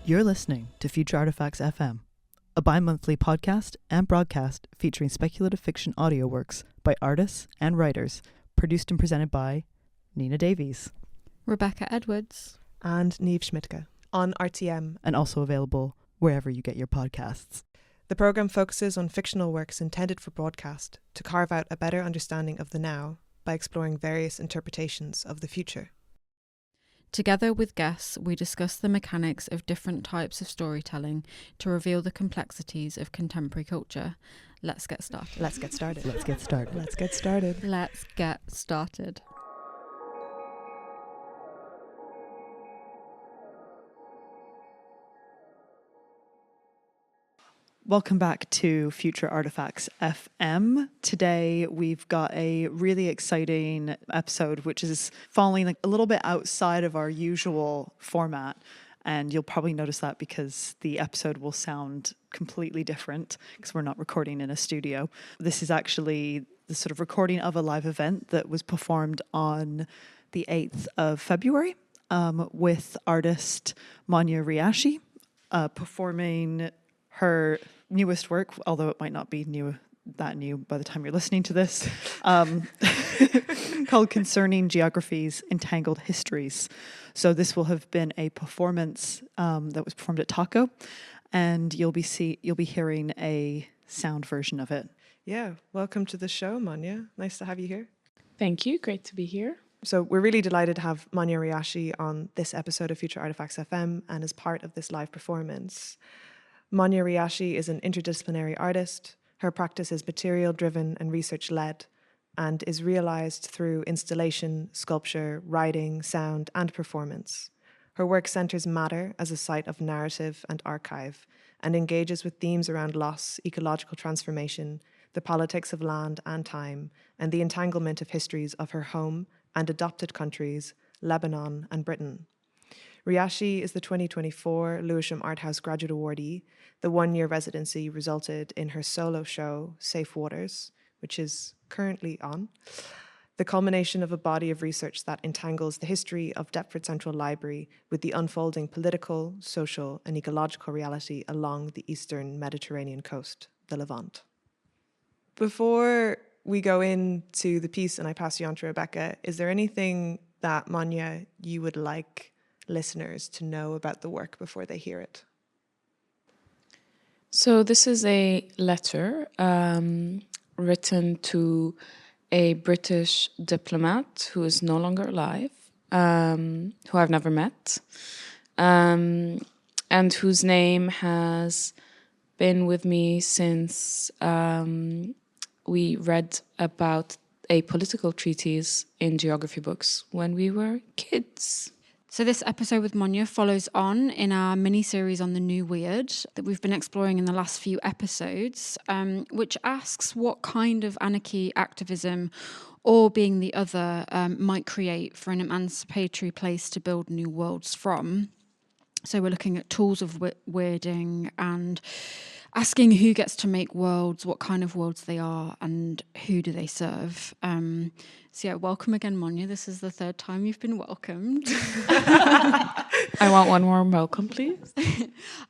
You're listening to Future Artifacts FM, a bi-monthly podcast and broadcast featuring speculative fiction audio works by artists and writers, produced and presented by Nina Davies, Rebecca Edwards, and Niamh Schmidtke on RTM, and also available wherever you get your podcasts. The programme focuses on fictional works intended for broadcast to carve out a better understanding of the now by exploring various interpretations of the future. Together with guests, we discuss the mechanics of different types of storytelling to reveal the complexities of contemporary culture. Let's get started. Let's get started. Let's get started. Let's get started. Let's get started. Welcome back to Future Artifacts FM. Today we've got a really exciting episode which is falling a little bit outside of our usual format, and you'll probably notice that because the episode will sound completely different because we're not recording in a studio. This is actually the sort of recording of a live event that was performed on the 8th of February with artist Monya Riachi performing her newest work, although it might not be that new by the time you're listening to this, called Concerning Geographies, Entangled Histories. So this will have been a performance that was performed at Taco, and you'll be hearing a sound version of it. Yeah, welcome to the show, Monya. Nice to have you here. Thank you. Great to be here. So we're really delighted to have Monya Riachi on this episode of Future Artifacts FM and as part of this live performance. Monya Riachi is an interdisciplinary artist. Her practice is material-driven and research-led and is realised through installation, sculpture, writing, sound and performance. Her work centres matter as a site of narrative and archive and engages with themes around loss, ecological transformation, the politics of land and time, and the entanglement of histories of her home and adopted countries, Lebanon and Britain. Riachi is the 2024 Lewisham Art House Graduate Awardee. The one-year residency resulted in her solo show, Safe Waters, which is currently on, the culmination of a body of research that entangles the history of Deptford Central Library with the unfolding political, social, and ecological reality along the eastern Mediterranean coast, the Levant. Before we go into the piece and I pass you on to Rebecca, is there anything that, Monya, you would like listeners to know about the work before they hear it? So this is a letter written to a British diplomat who is no longer alive, who I've never met, and whose name has been with me since we read about a political treatise in geography books when we were kids. So this episode with Monya follows on in our mini-series on the new weird that we've been exploring in the last few episodes, which asks what kind of anarchy, activism, or being the other might create for an emancipatory place to build new worlds from. So we're looking at tools of weirding and asking who gets to make worlds, what kind of worlds they are, and who do they serve. So yeah, welcome again, Monya. This is the third time you've been welcomed. I want one more welcome, please.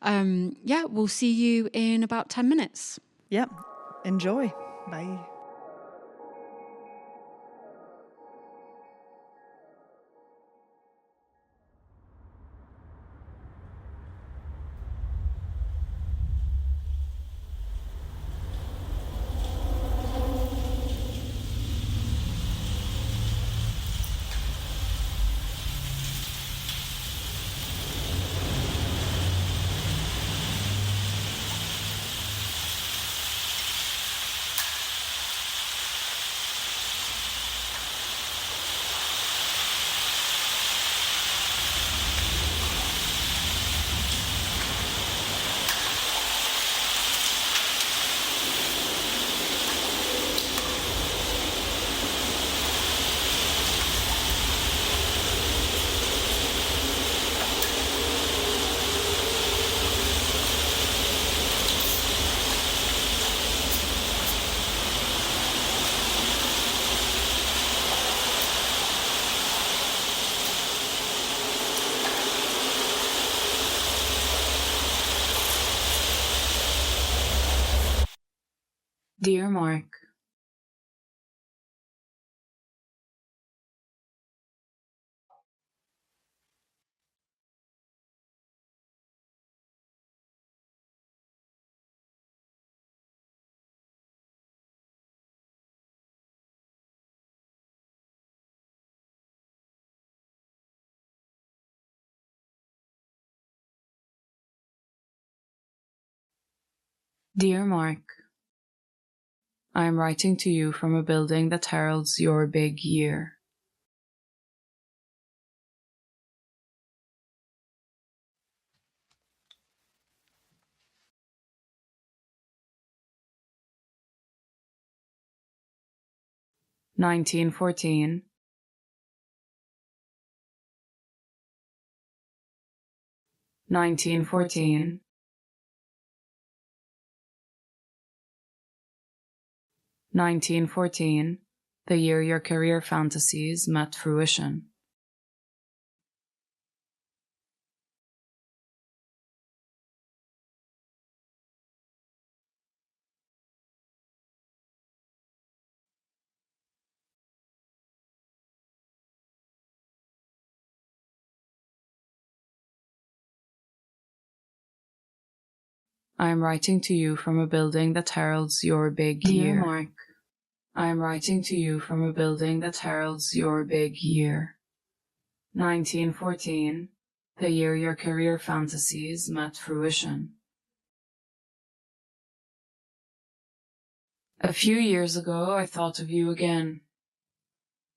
Yeah, we'll see you in about 10 minutes. Yep. Enjoy. Bye. Dear Mark, Dear Mark, I am writing to you from a building that heralds your big year. "1914, 1914, 1914, the year your career fantasies met fruition. I am writing to you from a building that heralds your big year. Dear Mark, I am writing to you from a building that heralds your big year. 1914, the year your career fantasies met fruition. A few years ago, I thought of you again.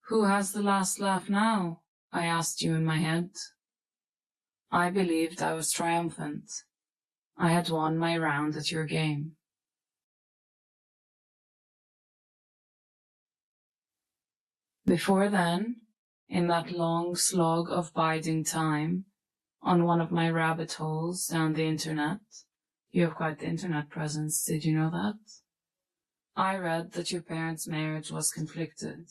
Who has the last laugh now? I asked you in my head. I believed I was triumphant. I had won my round at your game. Before then, in that long slog of biding time, on one of my rabbit holes down the internet, you have quite the internet presence, did you know that? I read that your parents' marriage was conflicted,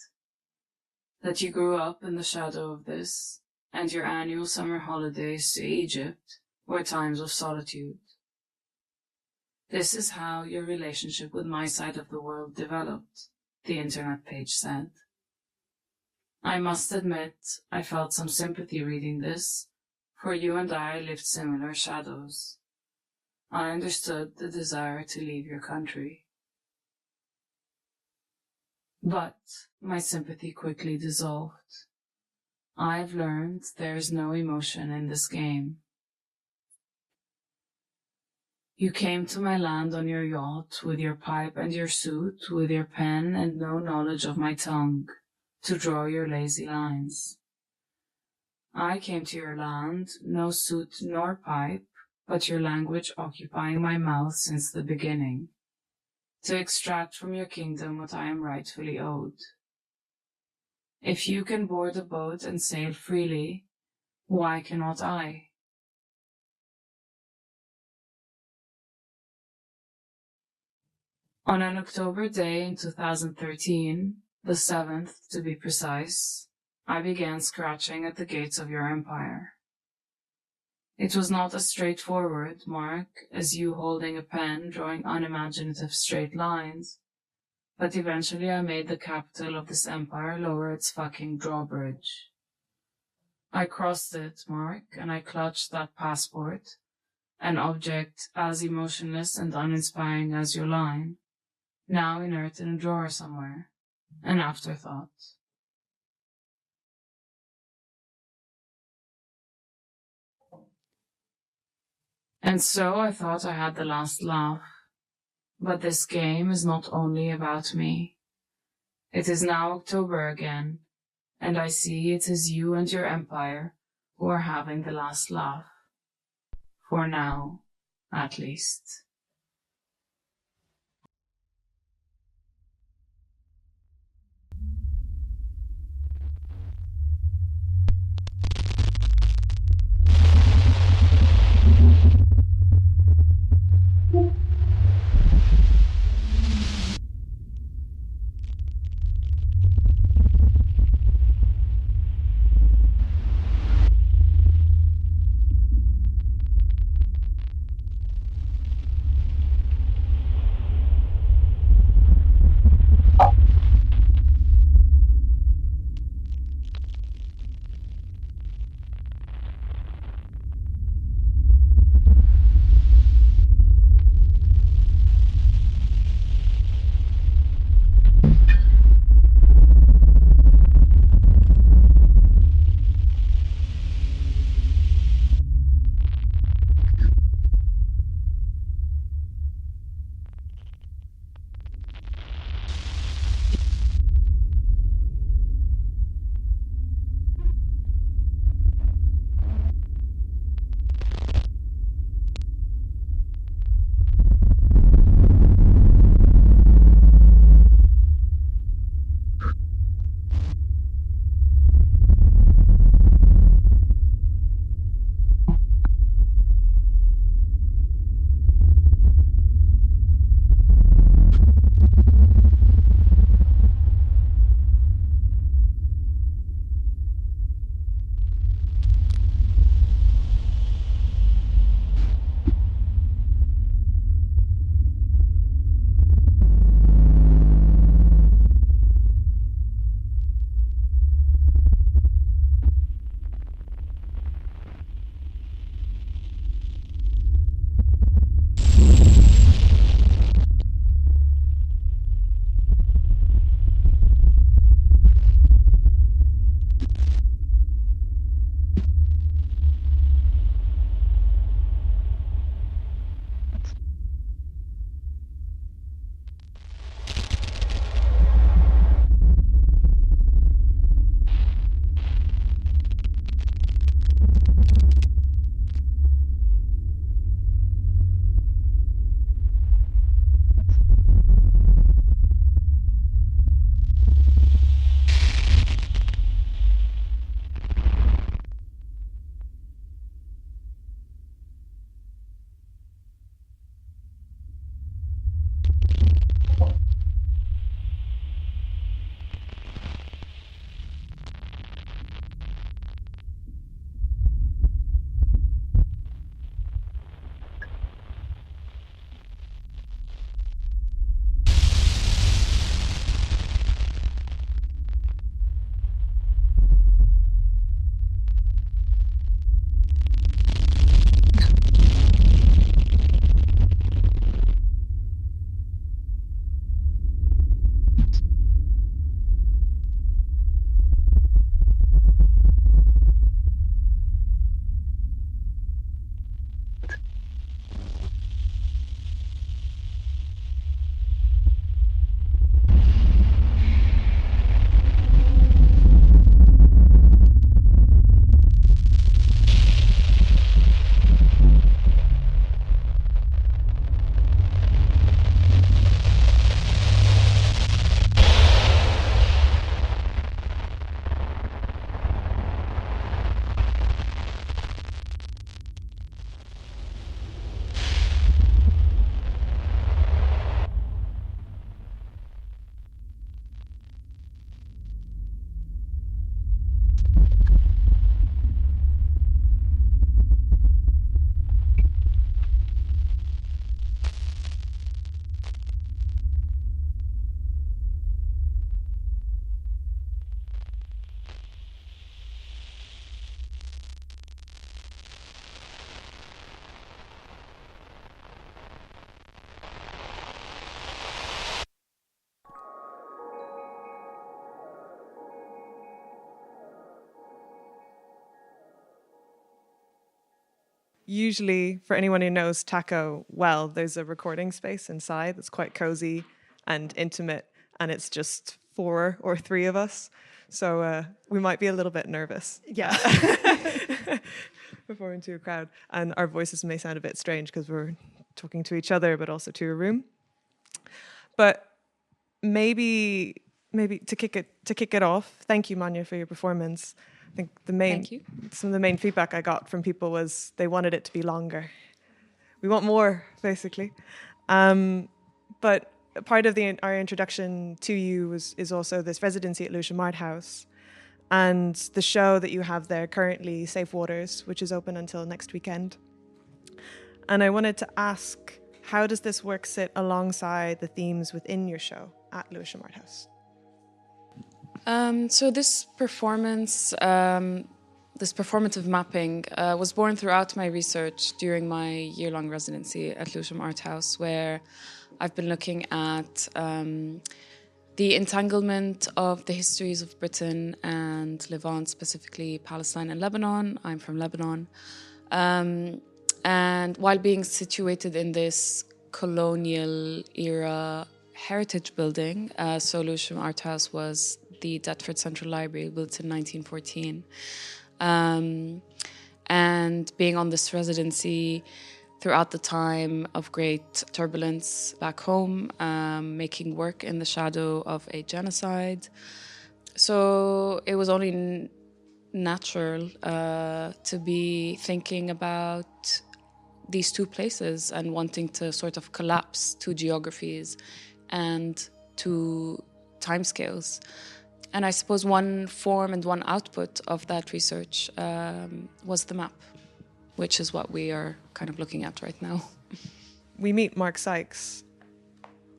that you grew up in the shadow of this, and your annual summer holidays to Egypt were times of solitude. This is how your relationship with my side of the world developed, the internet page said. I must admit, I felt some sympathy reading this, for you and I lived similar shadows. I understood the desire to leave your country. But my sympathy quickly dissolved. I've learned there is no emotion in this game. You came to my land on your yacht, with your pipe and your suit, with your pen and no knowledge of my tongue, to draw your lazy lines. I came to your land, no suit nor pipe, but your language occupying my mouth since the beginning, to extract from your kingdom what I am rightfully owed. If you can board a boat and sail freely, why cannot I? On an October day in 2013, the 7th to be precise, I began scratching at the gates of your empire. It was not as straightforward, Mark, as you holding a pen drawing unimaginative straight lines, but eventually I made the capital of this empire lower its fucking drawbridge. I crossed it, Mark, and I clutched that passport, an object as emotionless and uninspiring as your line, now inert in a drawer somewhere, an afterthought. And so I thought I had the last laugh. But this game is not only about me. It is now October again, and I see it is you and your empire who are having the last laugh. For now, at least. usually, for anyone who knows Taco well, there's a recording space inside that's quite cozy and intimate, and it's just 4 or 3 of us. So we might be a little bit nervous. Yeah. Performing to a crowd. And our voices may sound a bit strange because we're talking to each other, but also to a room. But maybe to kick it off, thank you, Monya, for your performance. I think some of the main feedback I got from people was they wanted it to be longer. We want more, basically. But part of our introduction to you is also this residency at Lewisham Art House and the show that you have there currently, Safe Waters, which is open until next weekend. And I wanted to ask, how does this work sit alongside the themes within your show at Lewisham Art House? So this performance, this performative mapping was born throughout my research during my year-long residency at Lewisham Art House, where I've been looking at the entanglement of the histories of Britain and Levant, specifically Palestine and Lebanon. I'm from Lebanon. And while being situated in this colonial era heritage building, so Lewisham Art House was the Deptford Central Library, built in 1914. And being on this residency throughout the time of great turbulence back home, making work in the shadow of a genocide. So it was only natural to be thinking about these two places and wanting to sort of collapse two geographies and two timescales. And I suppose one form and one output of that research was the map, which is what we are kind of looking at right now. We meet Mark Sykes,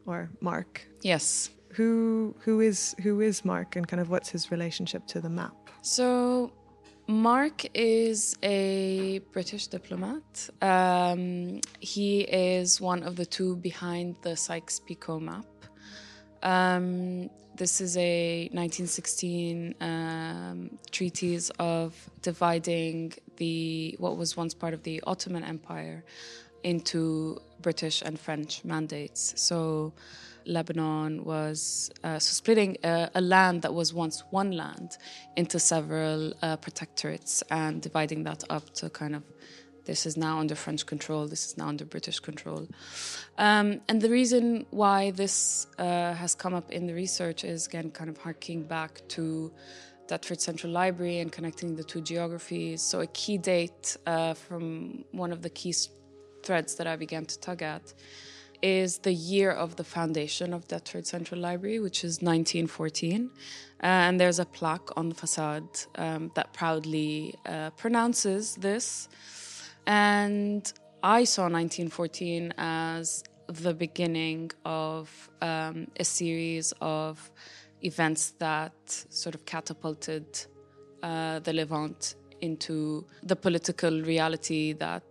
or Mark. Yes. Who is Mark, and kind of what's his relationship to the map? So Mark is a British diplomat. He is one of the two behind the Sykes-Picot map. This is a 1916 treatise of dividing what was once part of the Ottoman Empire into British and French mandates. So Lebanon was splitting a land that was once one land into several protectorates and dividing that up to kind of, this is now under French control, this is now under British control. And the reason why this has come up in the research is, again, kind of harking back to Deptford Central Library and connecting the two geographies. So a key date from one of the key threads that I began to tug at is the year of the foundation of Deptford Central Library, which is 1914. And there's a plaque on the facade that proudly pronounces this. And I saw 1914 as the beginning of a series of events that sort of catapulted the Levant into the political reality that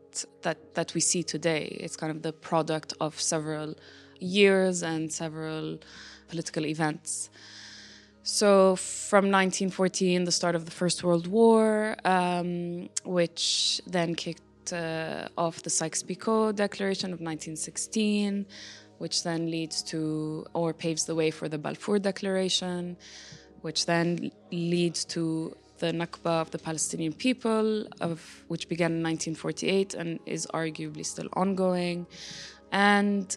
we see today. It's kind of the product of several years and several political events. So from 1914, the start of the First World War, which then kicked off the Sykes-Picot Declaration of 1916, which then leads to, or paves the way for the Balfour Declaration, which then leads to the Nakba of the Palestinian people, which began in 1948 and is arguably still ongoing. And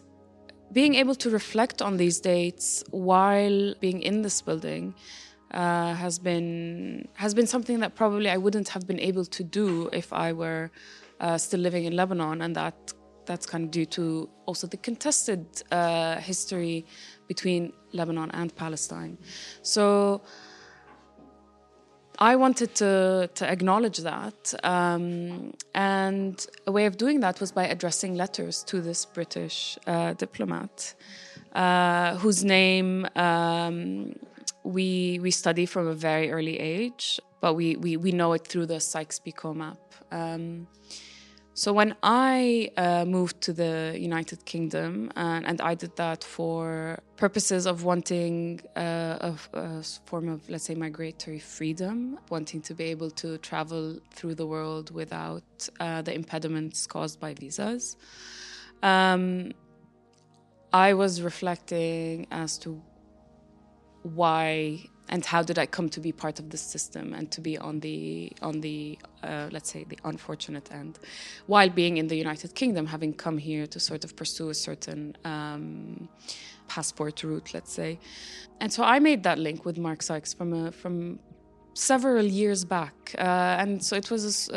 being able to reflect on these dates while being in this building has been something that probably I wouldn't have been able to do if I were still living in Lebanon, and that's kind of due to also the contested history between Lebanon and Palestine. So I wanted to acknowledge that, and a way of doing that was by addressing letters to this British diplomat, whose name we study from a very early age, but we know it through the Sykes-Picot map. So when I moved to the United Kingdom, and I did that for purposes of wanting a form of, let's say, migratory freedom, wanting to be able to travel through the world without the impediments caused by visas, I was reflecting as to why and how did I come to be part of this system and to be on the let's say the unfortunate end, while being in the United Kingdom, having come here to sort of pursue a certain passport route, let's say. And so I made that link with Mark Sykes from several years back, and so it was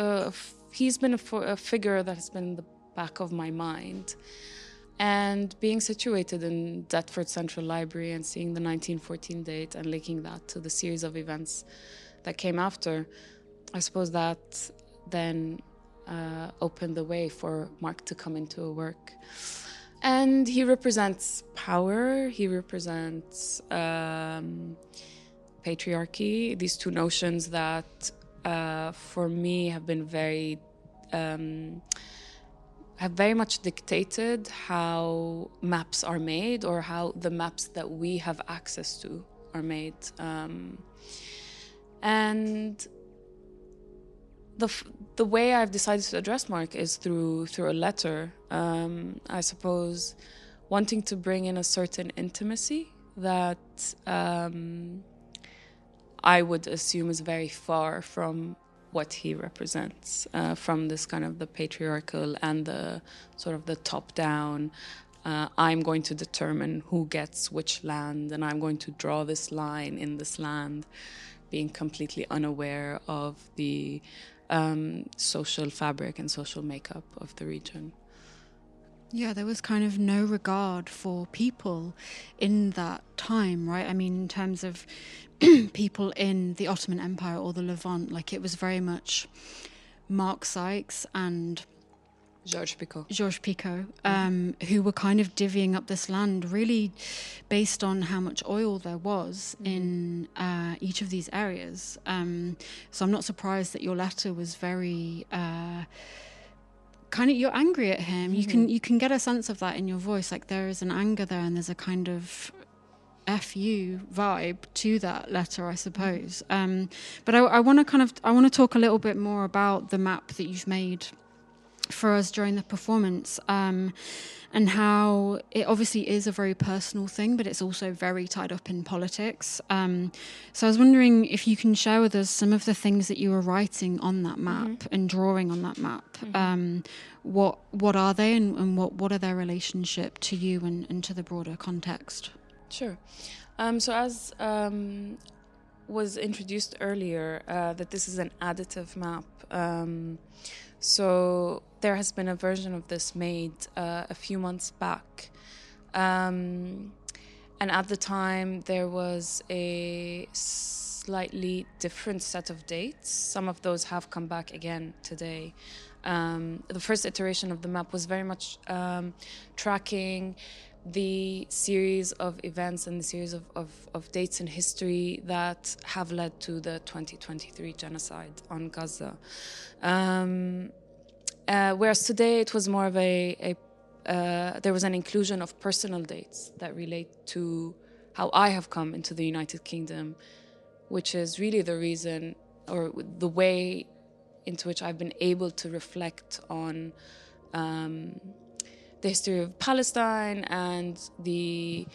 he's been a figure that has been in the back of my mind. And being situated in Deptford Central Library and seeing the 1914 date and linking that to the series of events that came after, I suppose that then opened the way for Mark to come into a work. And he represents power, he represents patriarchy, these two notions that for me have been have very much dictated how maps are made, or how the maps that we have access to are made. And the way I've decided to address Mark is through a letter. I suppose wanting to bring in a certain intimacy that I would assume is very far from what he represents, from this kind of the patriarchal and the sort of the top-down, I'm going to determine who gets which land and I'm going to draw this line in this land, being completely unaware of the social fabric and social makeup of the region. Yeah, there was kind of no regard for people in that time, right? I mean, in terms of people in the Ottoman Empire or the Levant, like it was very much Mark Sykes and Georges Picot, who were kind of divvying up this land really based on how much oil there was in each of these areas. So I'm not surprised that your letter was very... kind of, you're angry at him. You can get a sense of that in your voice. Like there is an anger there, and there's a kind of FU vibe to that letter, I suppose. But I want to talk a little bit more about the map that you've made for us during the performance, and how it obviously is a very personal thing, but it's also very tied up in politics. So I was wondering if you can share with us some of the things that you were writing on that map and drawing on that map. What are they, and what are their relationship to you and to the broader context? Sure. So as was introduced earlier, that this is an additive map. So there has been a version of this made a few months back. And at the time, there was a slightly different set of dates. Some of those have come back again today. The first iteration of the map was very much tracking the series of events and the series of dates in history that have led to the 2023 genocide on Gaza. Whereas today it was more of there was an inclusion of personal dates that relate to how I have come into the United Kingdom, which is really the reason or the way into which I've been able to reflect on the history of Palestine and the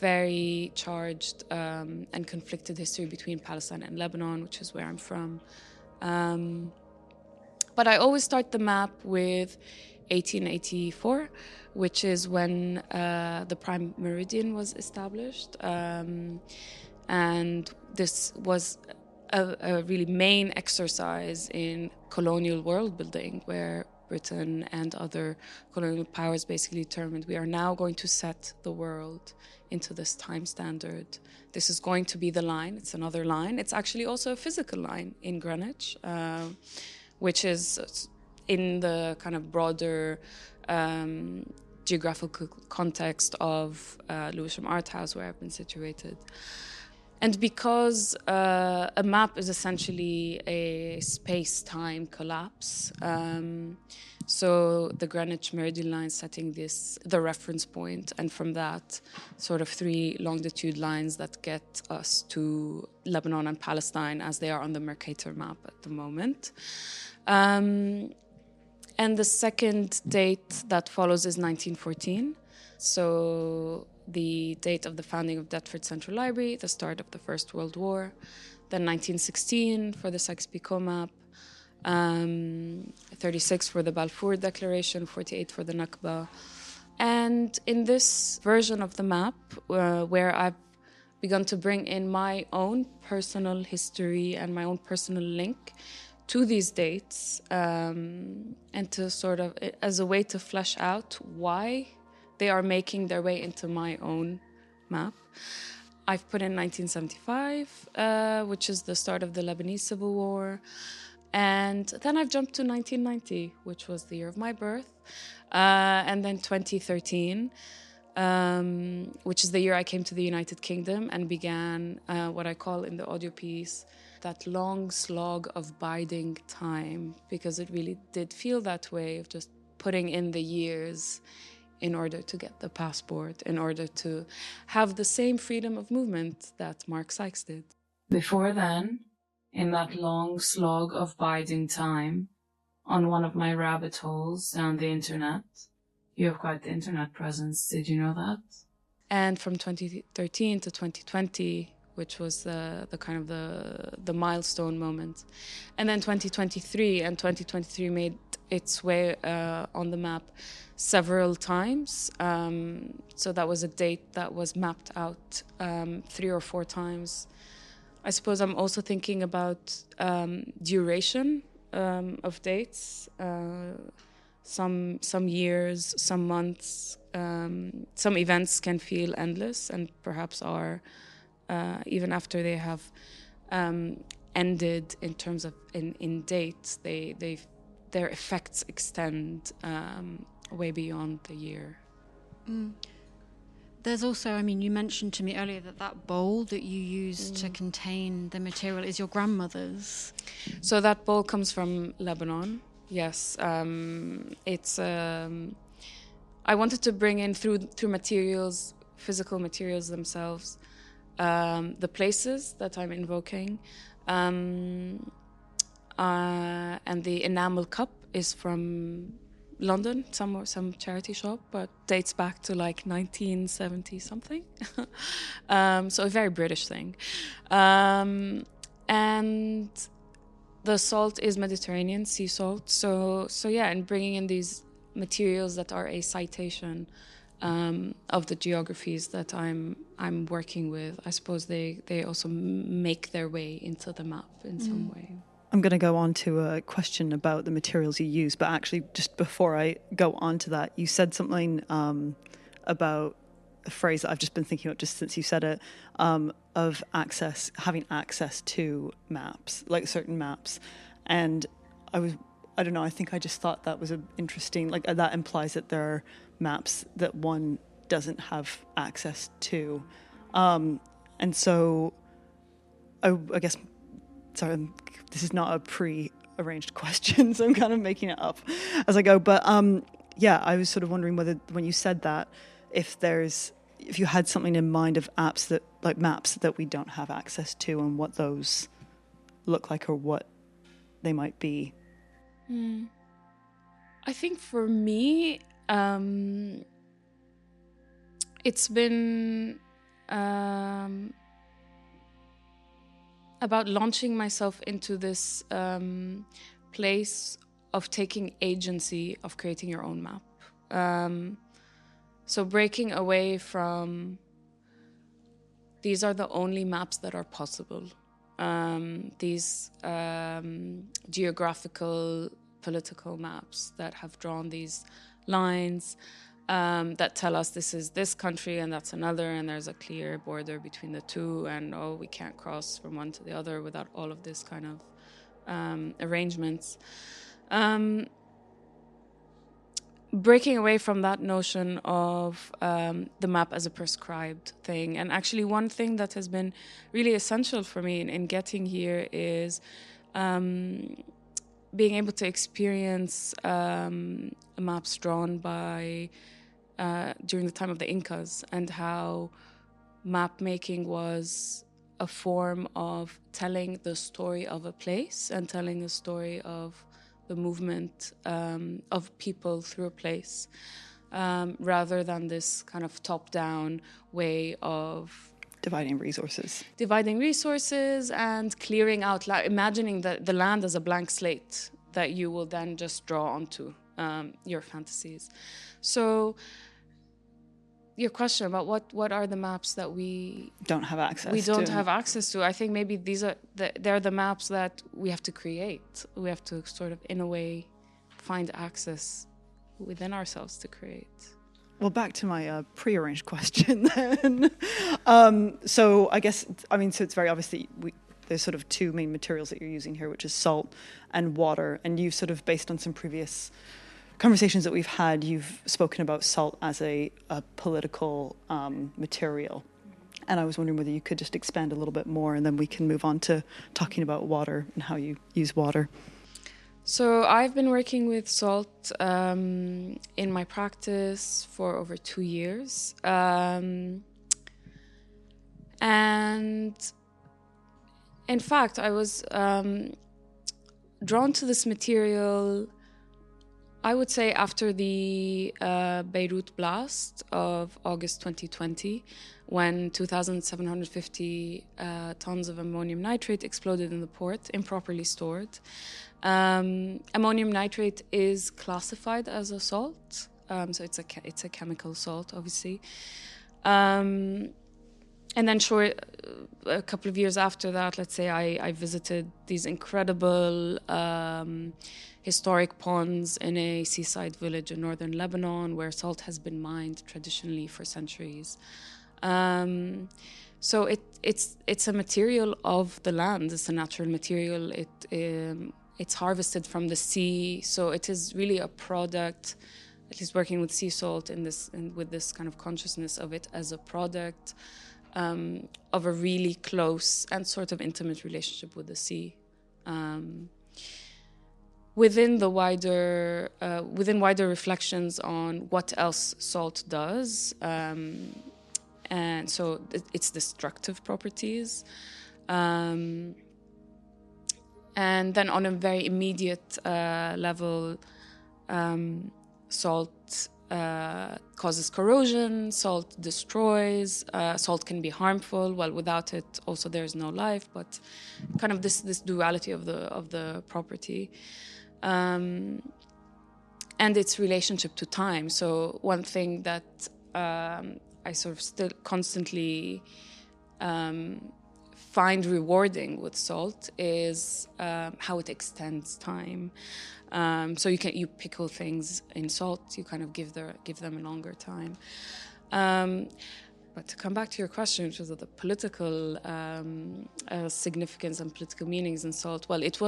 very charged and conflicted history between Palestine and Lebanon, which is where I'm from. But I always start the map with 1884, which is when the Prime Meridian was established. And this was a really main exercise in colonial world building, where Britain and other colonial powers basically determined we are now going to set the world into this time standard. This is going to be the line. It's another line. It's actually also a physical line in Greenwich, which is in the kind of broader geographical context of Lewisham Art House, where I've been situated. And because a map is essentially a space-time collapse, So the Greenwich Meridian line setting the reference point, and from that, sort of 3 longitude lines that get us to Lebanon and Palestine as they are on the Mercator map at the moment. And the second date that follows is 1914. So the date of the founding of Deptford Central Library, the start of the First World War, then 1916 for the Sykes-Picot map, 36 for the Balfour Declaration, 48 for the Nakba. And in this version of the map, where I've begun to bring in my own personal history and my own personal link to these dates, and to sort of, as a way to flesh out why they are making their way into my own map, I've put in 1975, which is the start of the Lebanese Civil War. And then I've jumped to 1990, which was the year of my birth. And then 2013, which is the year I came to the United Kingdom and began what I call in the audio piece that long slog of biding time, because it really did feel that way, of just putting in the years in order to get the passport, in order to have the same freedom of movement that Mark Sykes did. Before then, in that long slog of biding time, on one of my rabbit holes down the internet, you have quite the internet presence, did you know that? And from 2013 to 2020, which was the kind of the milestone moment. And then 2023 made its way on the map several times. So that was a date that was mapped out 3 or 4 times. I suppose I'm also thinking about duration of dates. Some years, some months, some events can feel endless and perhaps are, even after they have ended in terms of in dates, their effects extend way beyond the year. There's also, I mean, you mentioned to me earlier that bowl that you use to contain the material is your grandmother's. So that bowl comes from Lebanon. Yes, it's. I wanted to bring in through materials, physical materials themselves, the places that I'm invoking, and the enamel cup is from London, some charity shop, but dates back to like 1970 something. So a very British thing, and the salt is Mediterranean sea salt. So yeah, and bringing in these materials that are a citation of the geographies that I'm working with, I suppose they also make their way into the map in some way. I'm going to go on to a question about the materials you use, but actually just before I go on to that, you said something about a phrase that I've just been thinking about just since you said it, of having access to maps, like certain maps. And I don't know, I think I just thought that was interesting, like that implies that there are maps that one doesn't have access to. And so I guess, sorry, this is not a pre-arranged question, so I'm kind of making it up as I go. But yeah, I was sort of wondering whether, when you said that, if you had something in mind of maps that we don't have access to, and what those look like or what they might be. I think for me, it's been about launching myself into this place of taking agency of creating your own map. So breaking away from these are the only maps that are possible. These geographical, political maps that have drawn these lines that tell us this is this country and that's another, and there's a clear border between the two, and we can't cross from one to the other without all of this kind of arrangements. Breaking away from that notion of the map as a prescribed thing. And actually one thing that has been really essential for me in getting here is being able to experience maps drawn by during the time of the Incas, and how map making was a form of telling the story of a place and telling the story of the movement of people through a place, rather than this kind of top-down way of Dividing resources and clearing out, imagining the land as a blank slate that you will then just draw onto your fantasies. So your question about what are the maps that we don't have access have access to, I think maybe they're the maps that we have to create. We have to sort of, in a way, find access within ourselves to create. Well, back to my prearranged question then. So I guess, so it's very obvious that there's sort of two main materials that you're using here, which is salt and water. And you've sort of, based on some previous conversations that we've had, you've spoken about salt as a political material. And I was wondering whether you could just expand a little bit more, and then we can move on to talking about water and how you use water. So I've been working with salt in my practice for over 2 years. And in fact, I was drawn to this material, I would say, after the Beirut blast of August 2020, when 2,750 tons of ammonium nitrate exploded in the port, improperly stored. Ammonium nitrate is classified as a salt, so it's a chemical salt, obviously. And then, a couple of years after that, let's say, I visited these incredible historic ponds in a seaside village in northern Lebanon, where salt has been mined traditionally for centuries. So it's a material of the land. It's a natural material. It's harvested from the sea, so it is really a product. At least working with sea salt with this kind of consciousness of it as a product of a really close and sort of intimate relationship with the sea. Within wider reflections on what else salt does, and so its destructive properties, and then on a very immediate level, salt causes corrosion, salt destroys, salt can be harmful. Well, without it, also there's no life. But kind of this duality of the property, and its relationship to time. So one thing that I sort of still constantly find rewarding with salt is how it extends time. So you pickle things in salt, you kind of give them a longer time. But to come back to your question, which was the political significance and political meanings in salt, well, it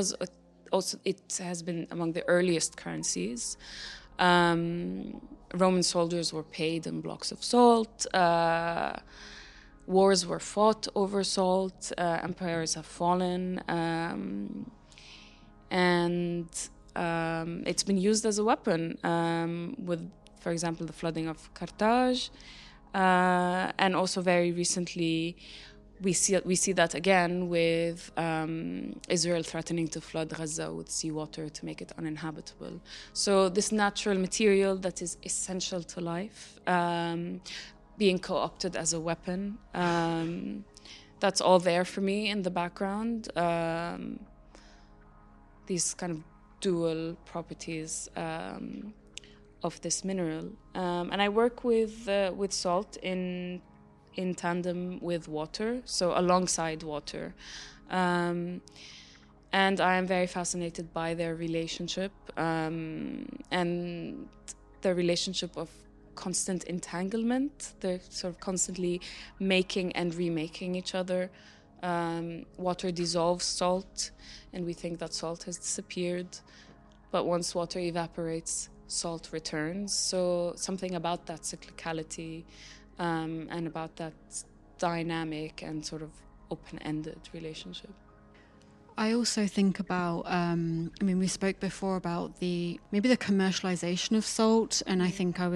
has been among the earliest currencies. Roman soldiers were paid in blocks of salt. Wars were fought over salt. Empires have fallen. And it's been used as a weapon with, for example, the flooding of Carthage. And also very recently, we see that again with Israel threatening to flood Gaza with seawater to make it uninhabitable. So this natural material that is essential to life, being co-opted as a weapon, that's all there for me in the background. These kind of dual properties of this mineral, and I work with salt in tandem with water, so alongside water, and I am very fascinated by their relationship and their relationship of constant entanglement. They're sort of constantly making and remaking each other. Water dissolves salt, and we think that salt has disappeared, but once water evaporates, salt returns. So something about that cyclicality and about that dynamic and sort of open-ended relationship. I also think about, we spoke before about maybe the commercialization of salt, and I think I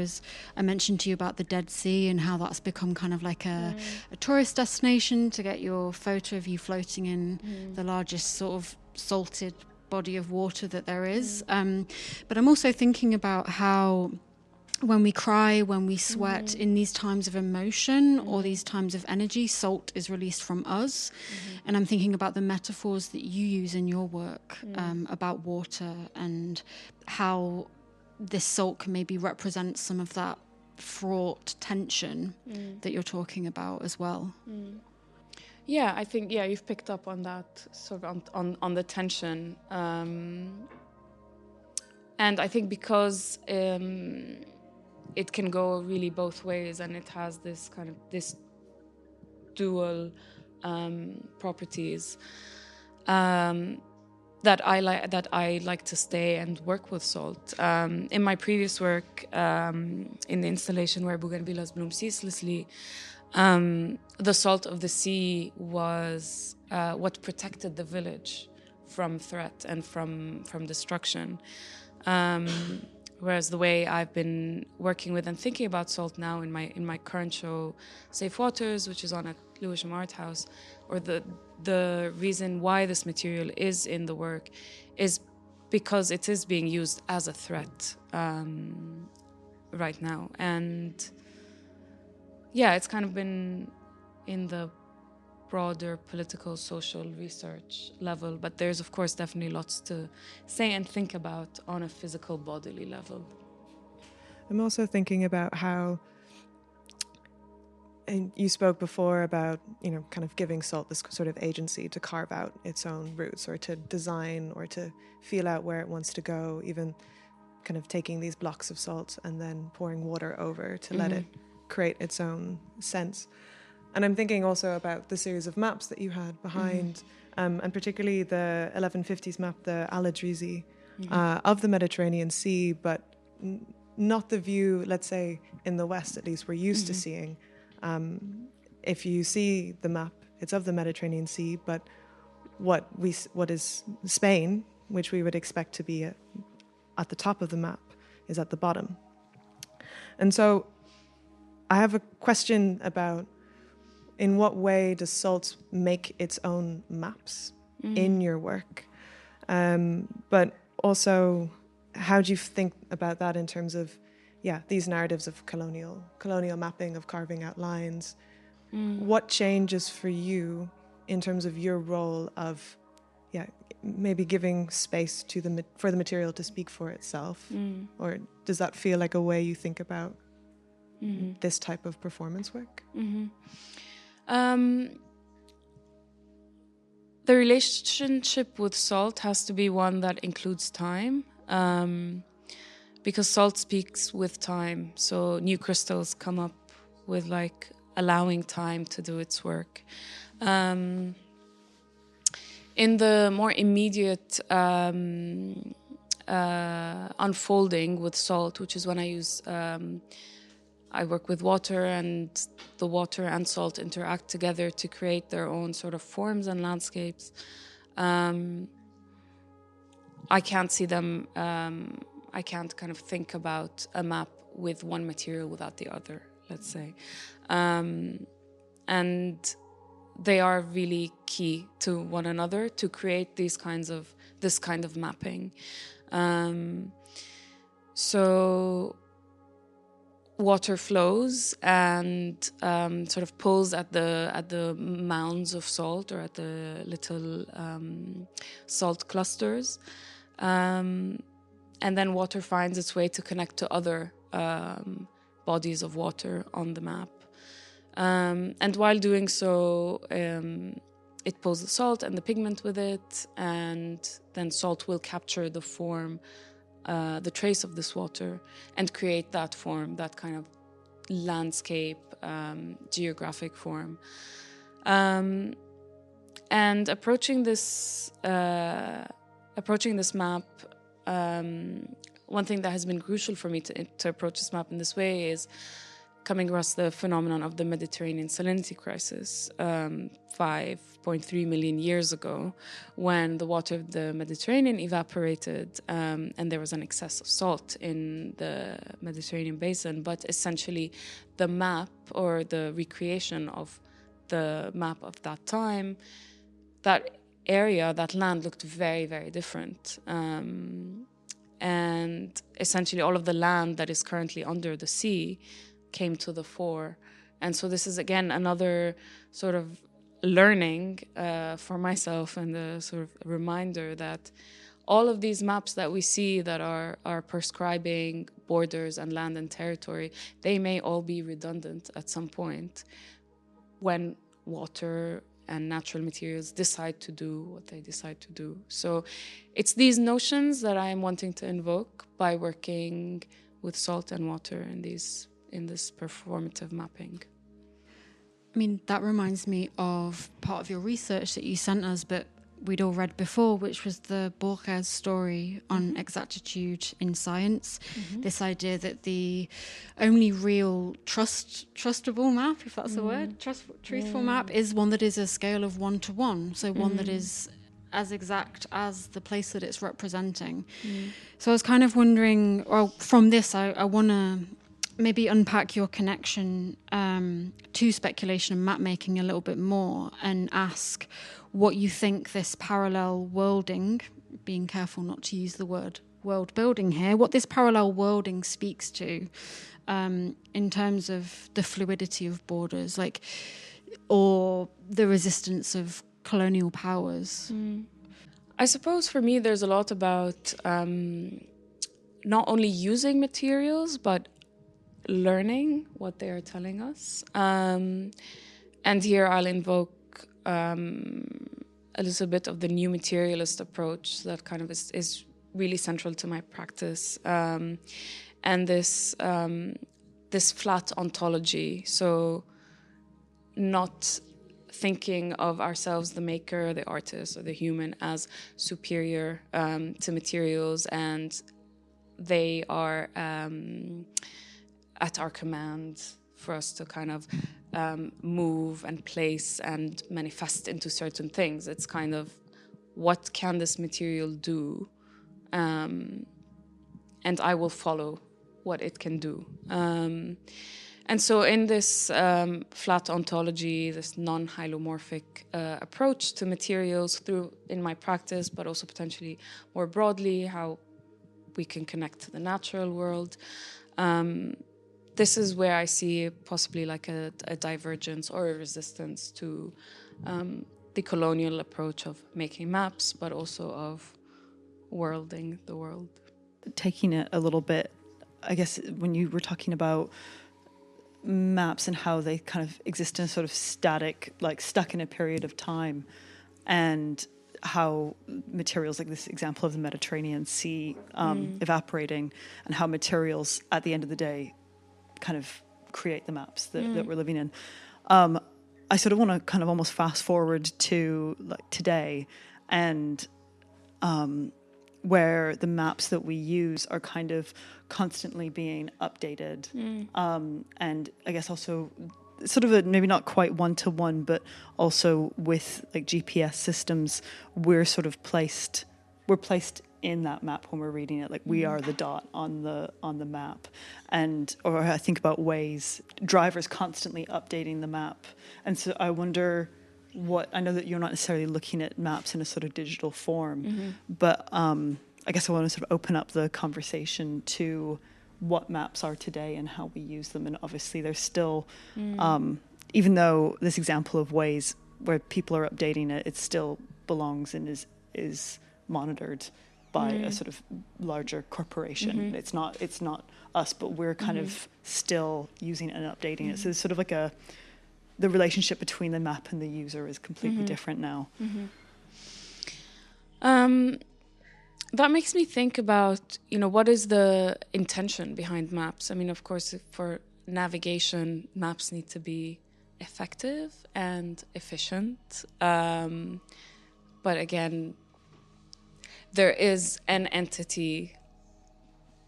mentioned to you about the Dead Sea and how that's become kind of like a tourist destination to get your photo of you floating in the largest sort of salted body of water that there is. But I'm also thinking about how when we cry, when we sweat, in these times of emotion or these times of energy, salt is released from us. And I'm thinking about the metaphors that you use in your work about water and how this salt can maybe represent some of that fraught tension that you're talking about as well. Yeah, I think, you've picked up on that, sort of on the tension. And I think because it can go really both ways, and it has this dual properties that I like to stay and work with salt. In my previous work, in the installation where Bougainvillea's bloom ceaselessly, the salt of the sea was what protected the village from threat and from destruction. Whereas the way I've been working with and thinking about salt now in my current show, Safe Waters, which is on at Lewisham Art House, or the reason why this material is in the work is because it is being used as a threat right now. And it's kind of been in the broader political, social research level, but there's of course definitely lots to say and think about on a physical, bodily level. I'm also thinking about how, and you spoke before about, kind of giving salt this sort of agency to carve out its own routes or to design or to feel out where it wants to go, even kind of taking these blocks of salt and then pouring water over to let it create its own sense. And I'm thinking also about the series of maps that you had behind, and particularly the 1150s map, the Al-Adrizi, of the Mediterranean Sea, but not the view, let's say, in the West, at least, we're used to seeing. If you see the map, it's of the Mediterranean Sea, but what is Spain, which we would expect to be at the top of the map, is at the bottom. And so I have a question about, in what way does salt make its own maps in your work? But also, how do you think about that in terms of, these narratives of colonial mapping, of carving out lines? What changes for you in terms of your role of, maybe giving space to for the material to speak for itself? Or does that feel like a way you think about this type of performance work? The relationship with salt has to be one that includes time, because salt speaks with time. So new crystals come up with allowing time to do its work. In the more immediate unfolding with salt, which is when I work with water, and the water and salt interact together to create their own sort of forms and landscapes. I can't see them, I can't kind of think about a map with one material without the other, let's say. And they are really key to one another to create this kind of mapping. So water flows and sort of pulls at the mounds of salt, or at the little salt clusters, and then water finds its way to connect to other bodies of water on the map, and while doing so, it pulls the salt and the pigment with it, and then salt will capture the form, the trace of this water, and create that form, that kind of landscape, geographic form. And approaching this map, one thing that has been crucial for me to approach this map in this way is coming across the phenomenon of the Mediterranean salinity crisis 5.3 million years ago, when the water of the Mediterranean evaporated and there was an excess of salt in the Mediterranean basin. But essentially the map, or the recreation of the map of that time, that area, that land looked very, very different. And essentially all of the land that is currently under the sea came to the fore. And so this is, again, another sort of learning for myself, and a sort of reminder that all of these maps that we see that are prescribing borders and land and territory, they may all be redundant at some point when water and natural materials decide to do what they decide to do. So it's these notions that I am wanting to invoke by working with salt and water in this performative mapping. I mean, that reminds me of part of your research that you sent us, but we'd all read before, which was the Borges story on exactitude in science. This idea that the only real trustable map, if that's the word, truthful map, is one that is a scale of 1 to 1. So one that is as exact as the place that it's representing. So I was kind of wondering, well, from this, I want to maybe unpack your connection to speculation and map making a little bit more, and ask what you think this parallel worlding, being careful not to use the word world building here, what this parallel worlding speaks to in terms of the fluidity of borders, like, or the resistance of colonial powers. I suppose for me there's a lot about not only using materials, but learning what they are telling us. And here I'll invoke a little bit of the new materialist approach that kind of is really central to my practice, and this flat ontology. So not thinking of ourselves, the maker, the artist, or the human, as superior to materials, and they are at our command for us to kind of move and place and manifest into certain things. It's kind of, what can this material do? And I will follow what it can do. And so in this flat ontology, this non-hylomorphic approach to materials in my practice, but also potentially more broadly, how we can connect to the natural world, this is where I see possibly like a divergence or a resistance to the colonial approach of making maps, but also of worlding the world. Taking it a little bit, I guess, when you were talking about maps and how they kind of exist in a sort of static, like stuck in a period of time, and how materials, like this example of the Mediterranean Sea evaporating, and how materials at the end of the day kind of create the maps that we're living in. I sort of want to kind of almost fast forward to like today, and where the maps that we use are kind of constantly being updated. And I guess also sort of maybe not quite 1-to-1, but also with like GPS systems, we're placed in that map when we're reading it. Like we are the dot on the map. Or I think about Waze, drivers constantly updating the map. And so I wonder I know that you're not necessarily looking at maps in a sort of digital form, but I guess I want to sort of open up the conversation to what maps are today and how we use them. And obviously there's still, even though this example of Waze where people are updating it, it still belongs and is monitored by a sort of larger corporation. It's not us, but we're kind of still using it and updating it. So it's sort of like the relationship between the map and the user is completely different now. That makes me think about, what is the intention behind maps? I mean, of course, for navigation, maps need to be effective and efficient. But again, there is an entity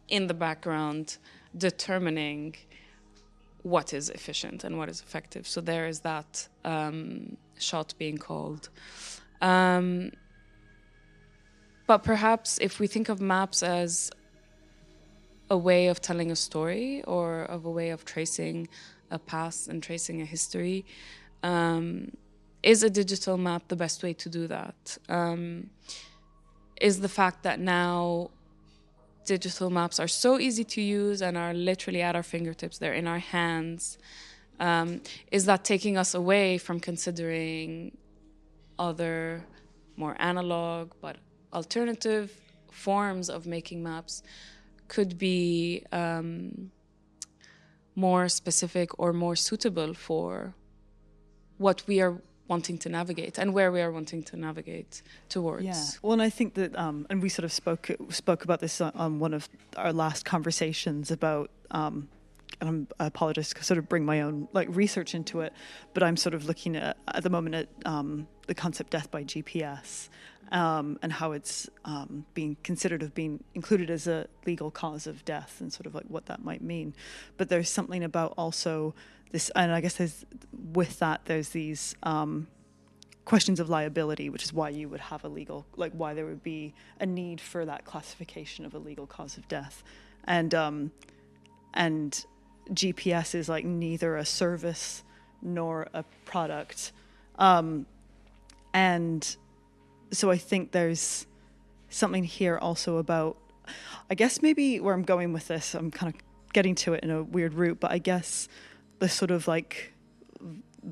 in the background determining what is efficient and what is effective. So there is that shot being called. But perhaps if we think of maps as a way of telling a story or of a way of tracing a past and tracing a history, is a digital map the best way to do that? Is the fact that now digital maps are so easy to use and are literally at our fingertips, they're in our hands, is that taking us away from considering other more analog but alternative forms of making maps could be more specific or more suitable for what we are wanting to navigate and where we are wanting to navigate towards. Yeah. Well, and I think that, and we sort of spoke about this on one of our last conversations about, and I apologize to sort of bring my own research into it, but I'm sort of looking at the moment at the concept death by GPS, and how it's being considered of being included as a legal cause of death and sort of what that might mean. But there's something about also this, and I guess there's these questions of liability, which is why you would have a legal, why there would be a need for that classification of a legal cause of death. And GPS is neither a service nor a product. And so I think there's something here also about, I guess maybe where I'm going with this, I'm kind of getting to it in a weird route, but I guess the sort of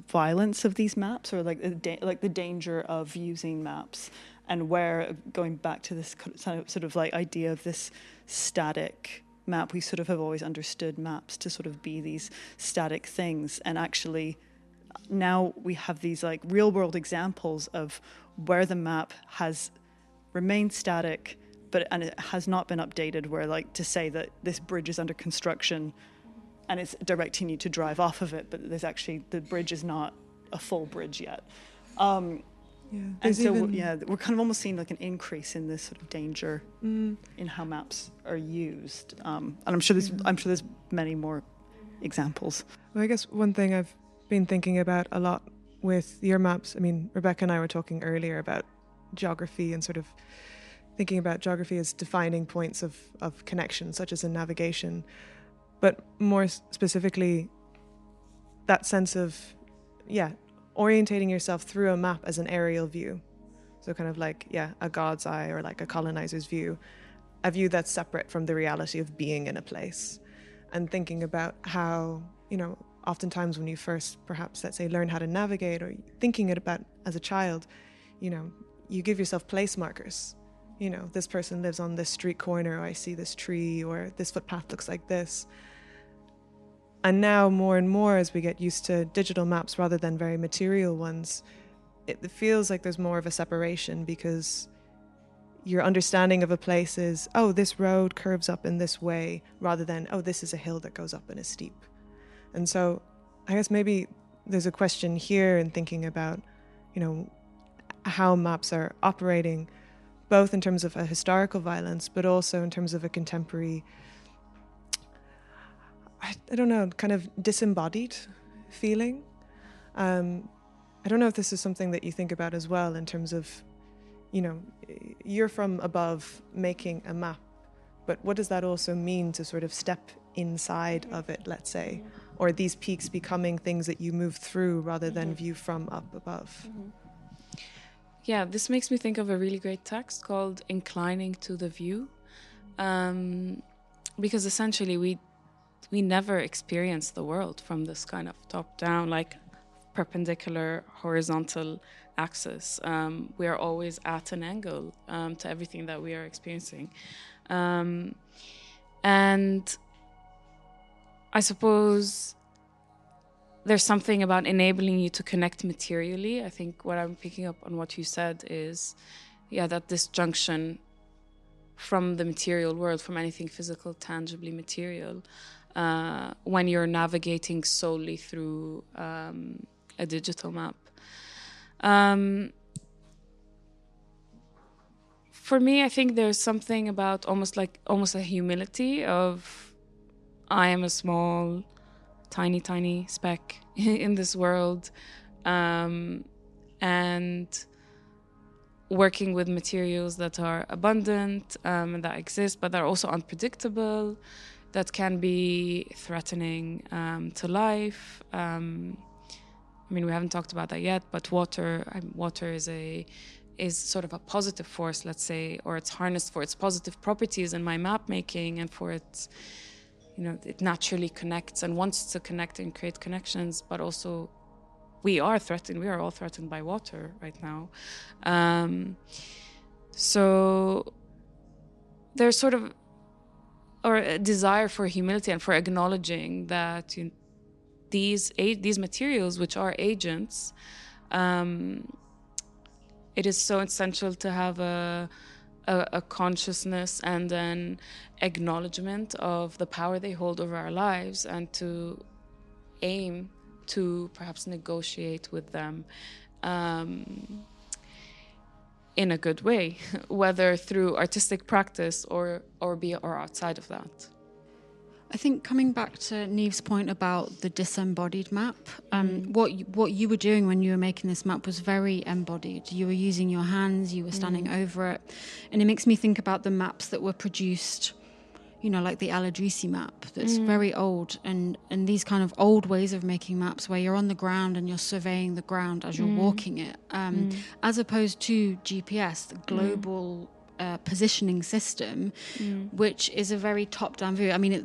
violence of these maps, or the danger of using maps, and where, going back to this sort of idea of this static map, we sort of have always understood maps to sort of be these static things, and actually now we have these real world examples of where the map has remained static, and it has not been updated, where to say that this bridge is under construction and it's directing you to drive off of it, but there's actually, the bridge is not a full bridge yet. And so we're kind of almost seeing an increase in this sort of danger in how maps are used. And I'm sure there's many more examples. Well, I guess one thing I've been thinking about a lot with your maps, I mean, Rebecca and I were talking earlier about geography and sort of thinking about geography as defining points of connection, such as in navigation, but more specifically, that sense of, orientating yourself through a map as an aerial view. So kind of a god's eye, or a colonizer's view, a view that's separate from the reality of being in a place. And thinking about how, oftentimes when you first, perhaps, let's say, learn how to navigate, or thinking it about as a child, you give yourself place markers. This person lives on this street corner, or I see this tree, or this footpath looks like this. And now more and more, as we get used to digital maps rather than very material ones, it feels like there's more of a separation, because your understanding of a place is, oh, this road curves up in this way, rather than, oh, this is a hill that goes up and is steep. And so I guess maybe there's a question here in thinking about, how maps are operating, both in terms of a historical violence, but also in terms of a contemporary, I don't know, kind of disembodied feeling. I don't know if this is something that you think about as well, in terms of, you're from above making a map, but what does that also mean to sort of step inside of it, let's say, or these peaks becoming things that you move through rather than view from up above? Yeah, this makes me think of a really great text called Inclining to the View, because essentially we never experience the world from this kind of top-down, perpendicular, horizontal axis. We are always at an angle to everything that we are experiencing. And I suppose there's something about enabling you to connect materially. I think what I'm picking up on what you said is, that disjunction from the material world, from anything physical, tangibly material, when you're navigating solely through a digital map. For me, I think there's something about almost a humility of, I am a small tiny speck in this world, and working with materials that are abundant, that exist, but that are also unpredictable, that can be threatening to life. I mean, we haven't talked about that yet, but water is sort of a positive force, let's say, or it's harnessed for its positive properties in my map making, and for its, it naturally connects and wants to connect and create connections, but also we are all threatened by water right now. So there's sort of, or a desire for humility and for acknowledging that these materials, which are agents, it is so essential to have a consciousness and an acknowledgement of the power they hold over our lives, and to aim to perhaps negotiate with them in a good way, whether through artistic practice or outside of that. I think coming back to Neve's point about the disembodied map, what you were doing when you were making this map was very embodied. You were using your hands, you were standing over it. And it makes me think about the maps that were produced, like the Aladrisi map that's very old. And these kind of old ways of making maps where you're on the ground and you're surveying the ground as you're walking it, as opposed to GPS, the global positioning system, which is a very top-down view. I mean,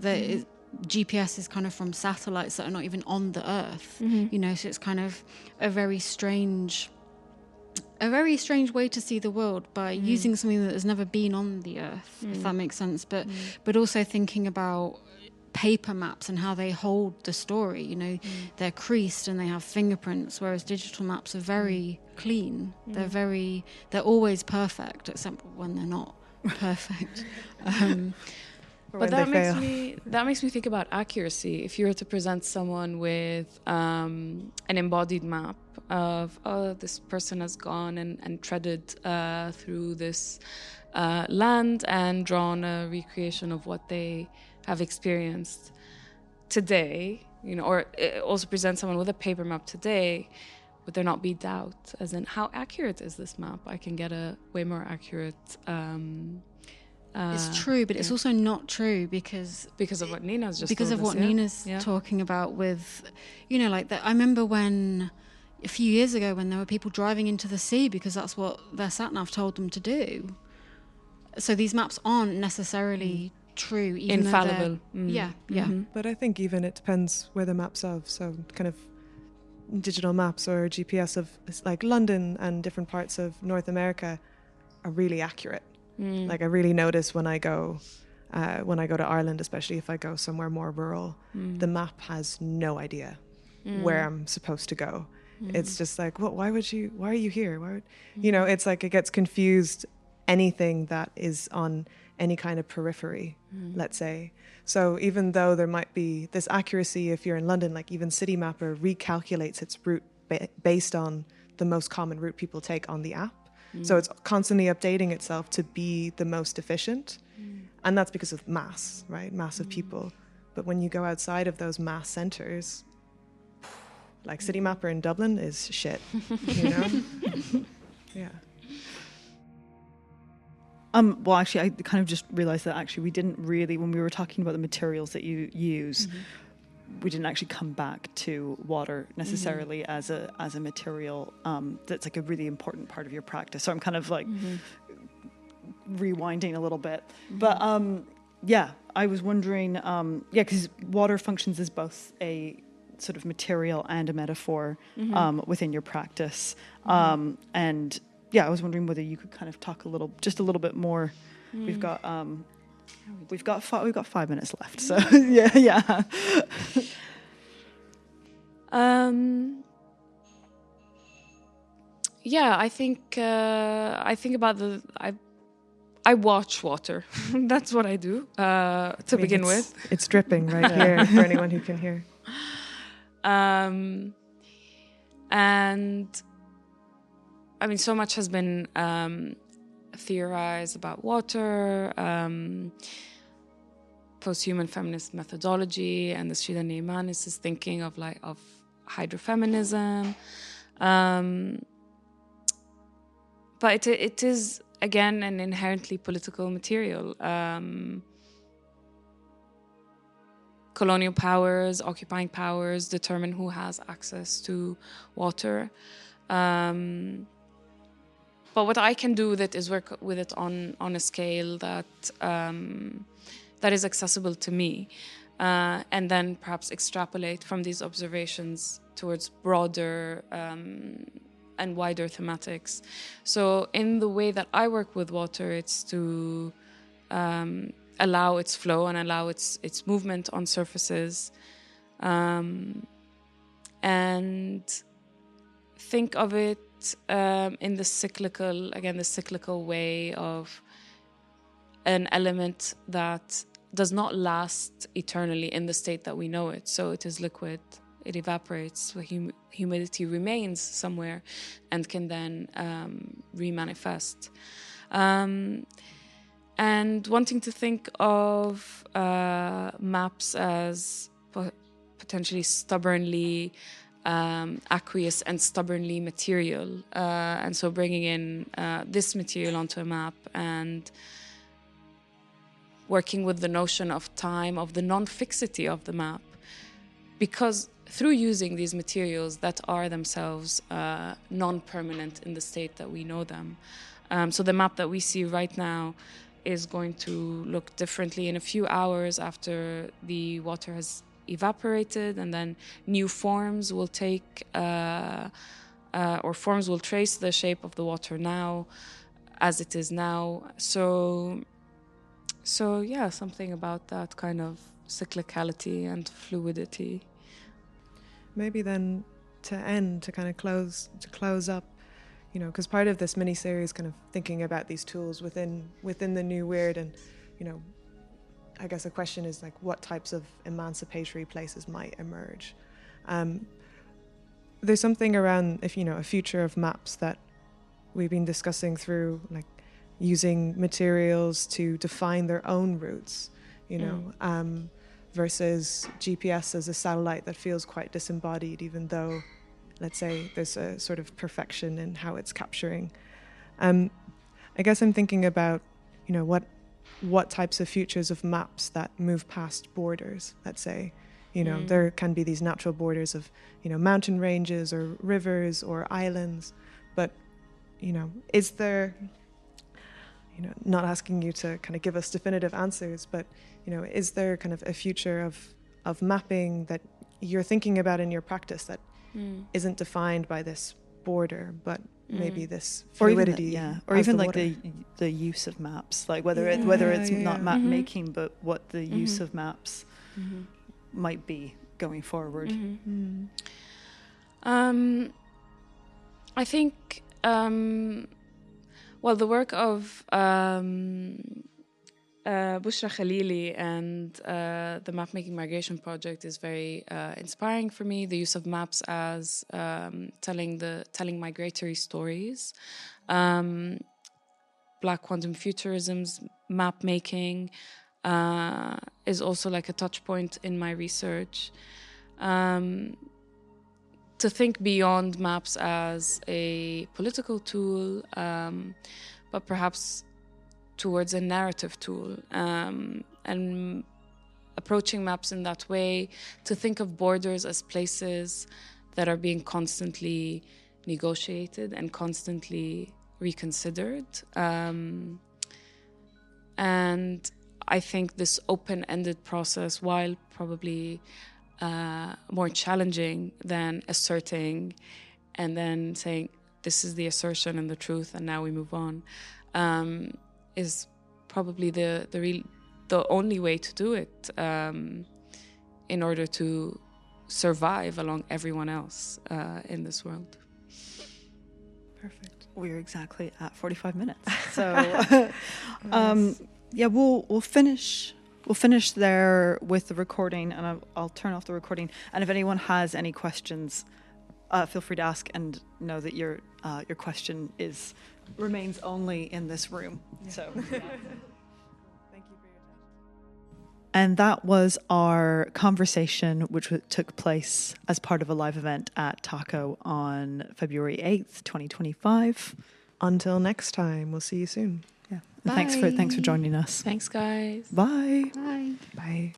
GPS is kind of from satellites that are not even on the Earth, so it's kind of a very strange way to see the world by using something that has never been on the Earth, if that makes sense. But also thinking about paper maps and how they hold the story. They're creased and they have fingerprints, whereas digital maps are very clean. They're always perfect, except when they're not perfect. But that makes me think about accuracy. If you were to present someone with an embodied map of, this person has gone and treaded through this land and drawn a recreation of what they have experienced today, or also present someone with a paper map today, would there not be doubt as in how accurate is this map? I can get a way more accurate. It's true, but it's also not true because of what Nina's just because told of us, what Nina's talking about with, like that. I remember when a few years ago when there were people driving into the sea because that's what their sat-nav told them to do. So these maps aren't necessarily true, even infallible. Yeah. But I think even it depends where the map's of. So kind of digital maps or GPS of like London and different parts of North America are really accurate. Like I really notice when I go to Ireland, especially if I go somewhere more rural, the map has no idea where I'm supposed to go. It's just like, why are you here? It's like it gets confused anything that is on any kind of periphery, let's say. So even though there might be this accuracy, if you're in London, like even Citymapper recalculates its route based on the most common route people take on the app. So it's constantly updating itself to be the most efficient. And that's because of mass, right? Mass of people. But when you go outside of those mass centers, like Citymapper in Dublin is shit, Yeah. Well, actually, I kind of just realised that actually we didn't really, when we were talking about the materials that you use, we didn't actually come back to water necessarily as a material that's like a really important part of your practice. So I'm kind of like rewinding a little bit. But I was wondering, because water functions as both a sort of material and a metaphor within your practice. And I was wondering whether you could kind of talk a little bit more. We've got 5 minutes left, so yeah. I think about I watch water. That's what I do to begin with. It's dripping right here for anyone who can hear. And I mean, so much has been post-human feminist methodology, and the Srida Neyman is his thinking of hydrofeminism. But it is, again, an inherently political material. Colonial powers, occupying powers determine who has access to water. But what I can do with it is work with it on a scale that is accessible to me, and then perhaps extrapolate from these observations towards broader and wider thematics. So in the way that I work with water, it's to allow its flow and allow its movement on surfaces, and think of it in the cyclical way of an element that does not last eternally in the state that we know it. So it is liquid, it evaporates, humidity remains somewhere and can then remanifest. And wanting to think of maps as potentially stubbornly aqueous and stubbornly material. And so bringing in this material onto a map and working with the notion of time, of the non-fixity of the map. Because through using these materials that are themselves non-permanent in the state that we know them. So the map that we see right now is going to look differently in a few hours after the water has evaporated, and then new forms will take, or forms will trace the shape of the water now as it is now. So yeah, something about that kind of cyclicality and fluidity. Maybe then to kind of close up, because part of this mini-series kind of thinking about these tools within the new weird, and, I guess a question is what types of emancipatory places might emerge. There's something around, a future of maps that we've been discussing through, using materials to define their own routes, versus GPS as a satellite that feels quite disembodied, even though, let's say, there's a sort of perfection in how it's capturing. I guess I'm thinking about, what types of futures of maps that move past borders, let's say. There can be these natural borders of, mountain ranges or rivers or islands, but, is there, not asking you to kind of give us definitive answers, but, is there kind of a future of mapping that you're thinking about in your practice that isn't defined by this border, but maybe this fluidity, or even the use of maps, whether it's not map making, but what the use of maps might be going forward. I think the work of Bushra Khalili and the Map-Making Migration Project is very inspiring for me. The use of maps as telling migratory stories. Black quantum futurism's map-making is also a touch point in my research. To think beyond maps as a political tool, but perhaps towards a narrative tool, and approaching maps in that way, to think of borders as places that are being constantly negotiated and constantly reconsidered. And I think this open-ended process, while probably more challenging than asserting and then saying, this is the assertion and the truth, and now we move on, is probably the only way to do it, in order to survive along everyone else in this world. Perfect. We're exactly at 45 minutes. So nice. We'll finish there with the recording, and I'll turn off the recording. And if anyone has any questions, feel free to ask, and know that your question remains only in this room. Yeah. So. Thank you for your time. And that was our conversation, which took place as part of a live event at Taco on February 8th, 2025. Until next time, we'll see you soon. Yeah. And thanks for joining us. Thanks, guys. Bye. Bye. Bye.